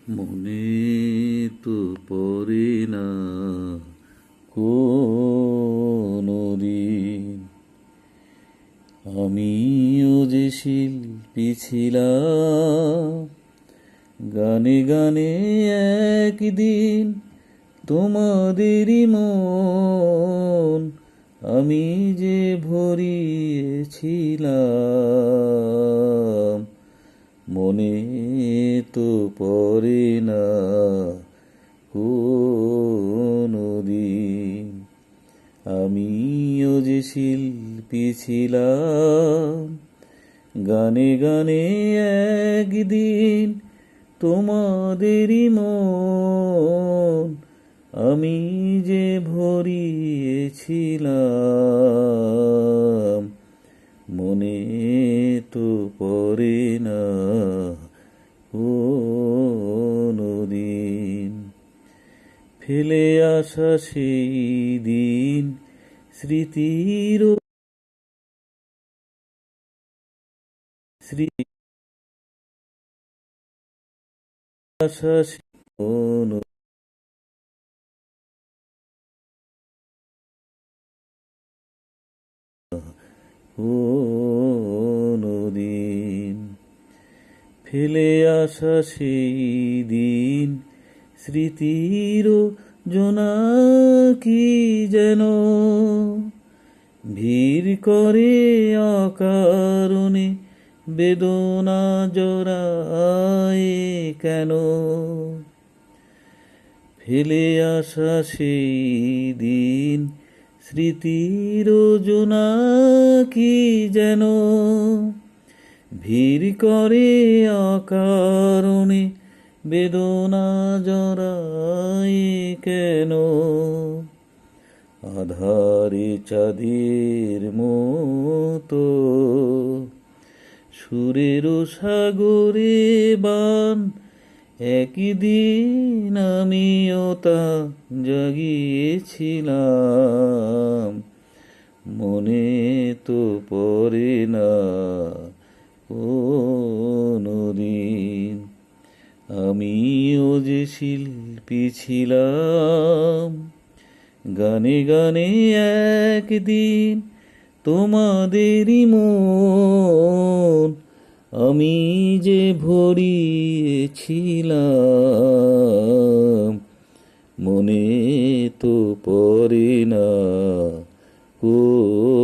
মনে তো পড়ে না কোনদিন আমিও যে শিল্পী ছিলাম, গানে গানে একদিন তোমাদেরই মন আমি যে ভরিয়েছিলাম। মনে তো পড়ে না কোনদিন আমিও যে শিল্পী ছিলাম, গানে গানে একদিন তোমাদেরই মন আমি যে ভরিয়েছিলাম। মনে তো পড়ে না কোনদিন ফেলে আসা সেই দিন স্মৃতির স্মৃতি আসা কোনদিন ফেলে আসা সেই দিন স্মৃতির জোনাকি যেন ভিড় করে অকারণে বেদনা জড়ায় কেন। ফেলে আসা সেই দিন স্মৃতির জোনাকি যেন ভিড় করে অকারণে বেদনা জড়ায় কেন। আধারে চাঁদের মতো সুরের সাগরে বান একদিন আমিও তা জাগিয়েছিলাম। মনে তো পড়ে না কোনদিন আমিও যে শিল্পী ছিলাম, গানে গানে একদিন তোমাদেরই মন আমি যে ভরিয়েছিলাম। মনে তো পড়ে না